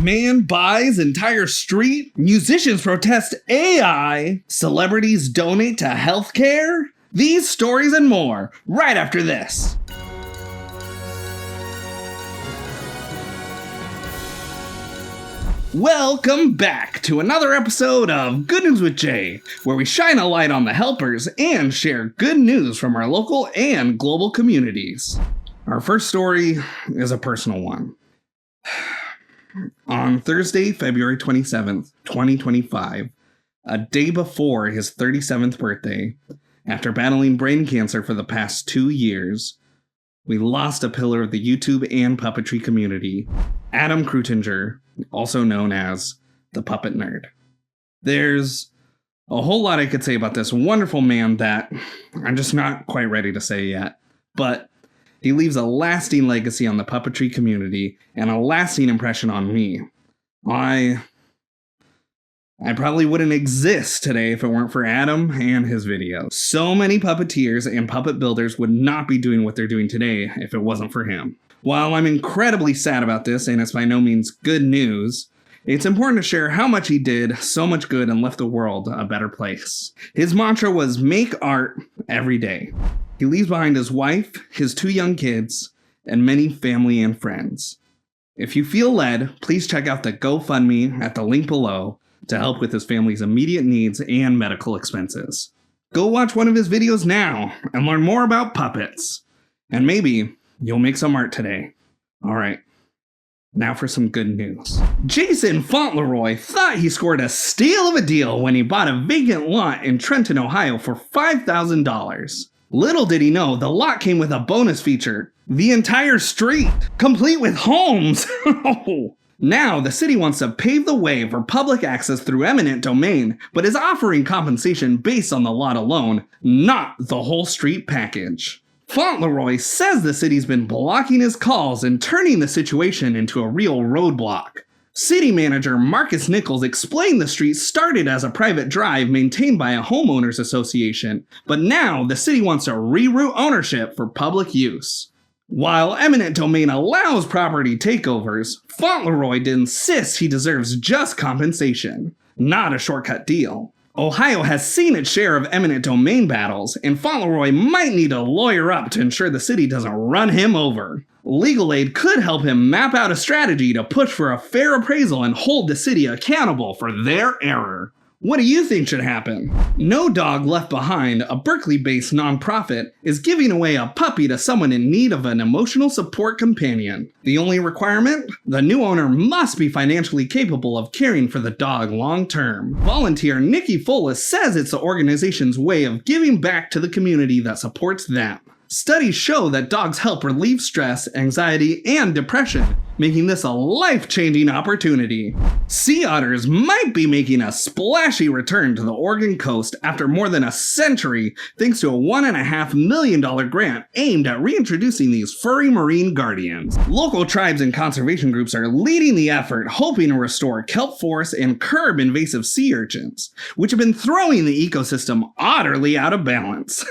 Man buys entire street? Musicians protest AI? Celebrities donate to healthcare? These stories and more, right after this. Welcome back to another episode of Good News with Jay, where we shine a light on the helpers and share good news from our local and global communities. Our first story is a personal one. On Thursday, February 27th, 2025, a day before his 37th birthday, after battling brain cancer for the past 2 years, we lost a pillar of the YouTube and puppetry community, Adam Kreutinger, also known as the Puppet Nerd. There's a whole lot I could say about this wonderful man that I'm just not quite ready to say yet, but he leaves a lasting legacy on the puppetry community and a lasting impression on me. I probably wouldn't exist today if it weren't for Adam and his videos. So many puppeteers and puppet builders would not be doing what they're doing today if it wasn't for him. While I'm incredibly sad about this, and it's by no means good news, it's important to share how much he did so much good and left the world a better place. His mantra was make art every day. He leaves behind his wife, his 2 young kids, and many family and friends. If you feel led, please check out the GoFundMe at the link below to help with his family's immediate needs and medical expenses. Go watch one of his videos now and learn more about puppets. And maybe you'll make some art today. Alright, now for some good news. Jason Fauntleroy thought he scored a steal of a deal when he bought a vacant lot in Trenton, Ohio for $5,000. Little did he know, the lot came with a bonus feature, the entire street, complete with homes. Now, the city wants to pave the way for public access through eminent domain, but is offering compensation based on the lot alone, not the whole street package. Fauntleroy says the city's been blocking his calls and turning the situation into a real roadblock. City manager Marcus Nichols explained the street started as a private drive maintained by a homeowners association, but now the city wants to reroute ownership for public use. While eminent domain allows property takeovers, Fauntleroy insists he deserves just compensation, not a shortcut deal. Ohio has seen its share of eminent domain battles, and Fauntleroy might need to lawyer up to ensure the city doesn't run him over. Legal aid could help him map out a strategy to push for a fair appraisal and hold the city accountable for their error. What do you think should happen? No Dog Left Behind, a Berkeley-based nonprofit, is giving away a puppy to someone in need of an emotional support companion. The only requirement? The new owner must be financially capable of caring for the dog long-term. Volunteer Nikki Follis says it's the organization's way of giving back to the community that supports them. Studies show that dogs help relieve stress, anxiety, and depression, making this a life-changing opportunity. Sea otters might be making a splashy return to the Oregon coast after more than a century thanks to a $1.5 million grant aimed at reintroducing these furry marine guardians. Local tribes and conservation groups are leading the effort, hoping to restore kelp forests and curb invasive sea urchins, which have been throwing the ecosystem utterly out of balance.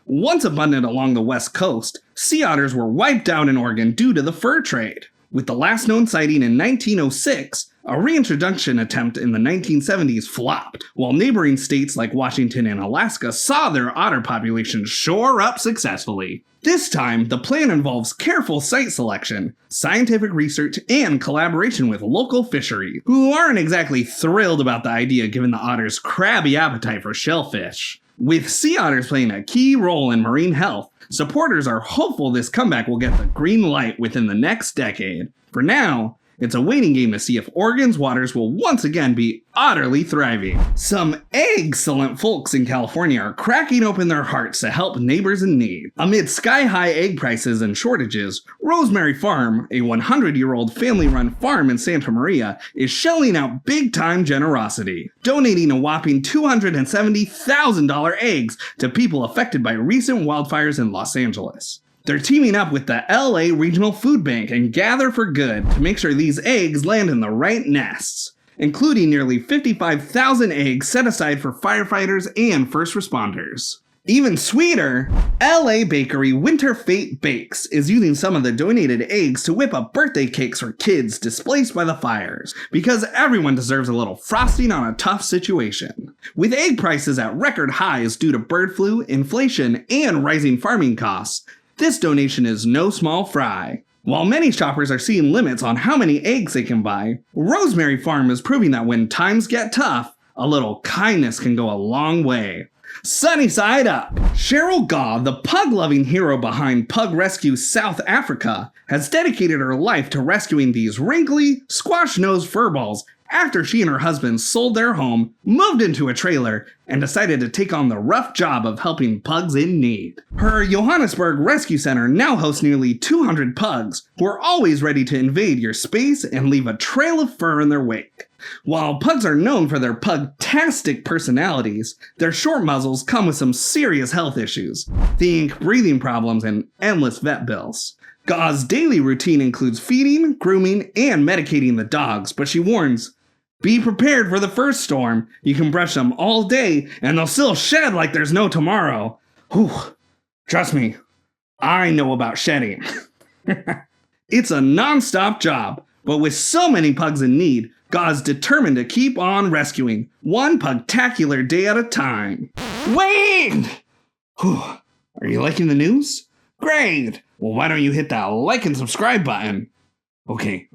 Once abundant along the west coast, sea otters were wiped out in Oregon due to the fur trade. With the last known sighting in 1906, a reintroduction attempt in the 1970s flopped, while neighboring states like Washington and Alaska saw their otter populations shore up successfully. This time, the plan involves careful site selection, scientific research, and collaboration with local fisheries, who aren't exactly thrilled about the idea given the otters' crabby appetite for shellfish. With sea otters playing a key role in marine health, supporters are hopeful this comeback will get the green light within the next decade. For now, it's a waiting game to see if Oregon's waters will once again be utterly thriving. Some excellent folks in California are cracking open their hearts to help neighbors in need. Amid sky-high egg prices and shortages, Rosemary Farm, a 100-year-old family-run farm in Santa Maria, is shelling out big-time generosity, donating a whopping $270,000 eggs to people affected by recent wildfires in Los Angeles. They're teaming up with the LA Regional Food Bank and Gather for Good to make sure these eggs land in the right nests, including nearly 55,000 eggs set aside for firefighters and first responders. Even sweeter, LA bakery Winter Fate Bakes is using some of the donated eggs to whip up birthday cakes for kids displaced by the fires, because everyone deserves a little frosting on a tough situation. With egg prices at record highs due to bird flu, inflation, and rising farming costs, this donation is no small fry. While many shoppers are seeing limits on how many eggs they can buy, Rosemary Farm is proving that when times get tough, a little kindness can go a long way. Sunny side up! Cheryl Gaw, the pug-loving hero behind Pug Rescue South Africa, has dedicated her life to rescuing these wrinkly, squash-nosed furballs after she and her husband sold their home, moved into a trailer, and decided to take on the rough job of helping pugs in need. Her Johannesburg Rescue Center now hosts nearly 200 pugs who are always ready to invade your space and leave a trail of fur in their wake. While pugs are known for their pugtastic personalities, their short muzzles come with some serious health issues. Think breathing problems and endless vet bills. Gaw's daily routine includes feeding, grooming, and medicating the dogs, but she warns, be prepared for the first storm. You can brush them all day, and they'll still shed like there's no tomorrow. Whew. Trust me, I know about shedding. It's a non-stop job, but with so many pugs in need, Gaw's determined to keep on rescuing, one pugtacular day at a time. Wait! Whew. Are you liking the news? Great! Well, why don't you hit that like and subscribe button? Okay,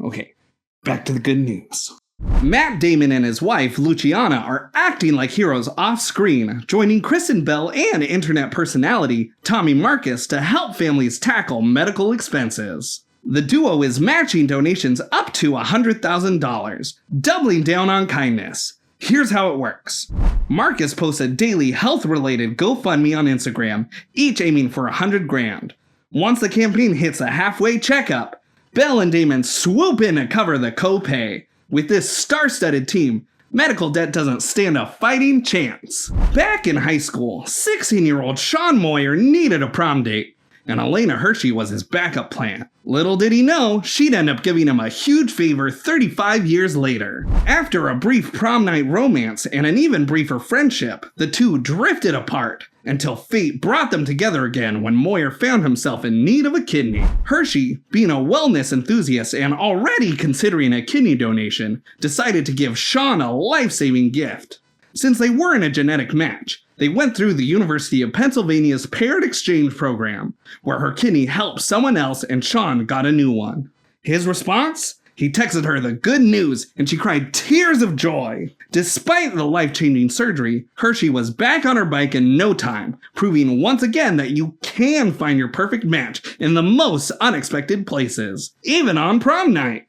back to the good news. Matt Damon and his wife, Luciana, are acting like heroes off-screen, joining Kristen Bell and internet personality, Tommy Marcus, to help families tackle medical expenses. The duo is matching donations up to $100,000, doubling down on kindness. Here's how it works. Marcus posts a daily health-related GoFundMe on Instagram, each aiming for $100,000. Once the campaign hits a halfway checkup, Bell and Damon swoop in to cover the co-pay. With this star-studded team, medical debt doesn't stand a fighting chance. Back in high school, 16-year-old Sean Moyer needed a prom date, and Elena Hershey was his backup plan. Little did he know, she'd end up giving him a huge favor 35 years later. After a brief prom night romance and an even briefer friendship, the two drifted apart, until fate brought them together again when Moyer found himself in need of a kidney. Hershey, being a wellness enthusiast and already considering a kidney donation, decided to give Sean a life-saving gift. Since they weren't a genetic match, they went through the University of Pennsylvania's paired exchange program, where her kidney helped someone else and Sean got a new one. His response? He texted her the good news, and she cried tears of joy. Despite the life-changing surgery, Hershey was back on her bike in no time, proving once again that you can find your perfect match in the most unexpected places, even on prom night.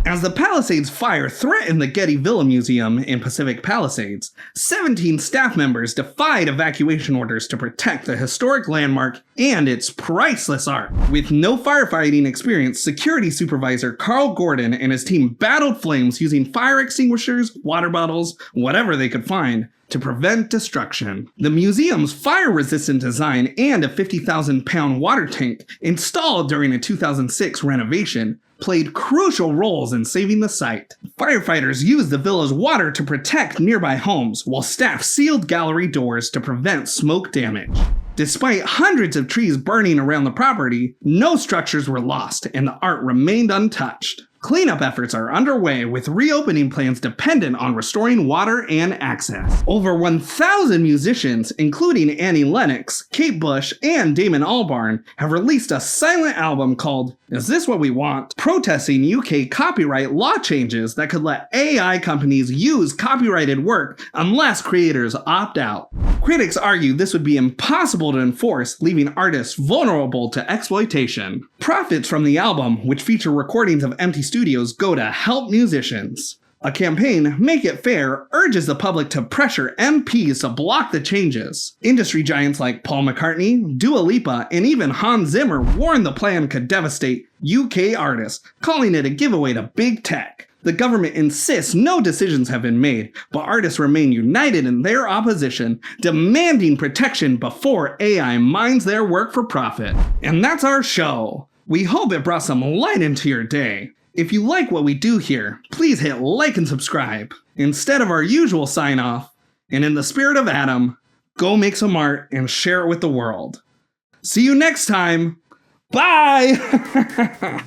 As the Palisades fire threatened the Getty Villa Museum in Pacific Palisades, 17 staff members defied evacuation orders to protect the historic landmark and its priceless art. With no firefighting experience, security supervisor Carl Gordon and his team battled flames using fire extinguishers, water bottles, whatever they could find, to prevent destruction. The museum's fire-resistant design and a 50,000-pound water tank installed during a 2006 renovation played crucial roles in saving the site. Firefighters used the villa's water to protect nearby homes, while staff sealed gallery doors to prevent smoke damage. Despite hundreds of trees burning around the property, no structures were lost and the art remained untouched. Cleanup efforts are underway, with reopening plans dependent on restoring water and access. Over 1,000 musicians, including Annie Lennox, Kate Bush, and Damon Albarn, have released a silent album called Is This What We Want?, protesting UK copyright law changes that could let AI companies use copyrighted work unless creators opt out. Critics argue this would be impossible to enforce, leaving artists vulnerable to exploitation. Profits from the album, which feature recordings of empty studios, go to help musicians. A campaign, Make It Fair, urges the public to pressure MPs to block the changes. Industry giants like Paul McCartney, Dua Lipa, and even Hans Zimmer warned the plan could devastate UK artists, calling it a giveaway to big tech. The government insists no decisions have been made, but artists remain united in their opposition, demanding protection before AI mines their work for profit. And that's our show. We hope it brought some light into your day. If you like what we do here, please hit like and subscribe. Instead of our usual sign-off, and in the spirit of Adam, go make some art and share it with the world. See you next time. Bye!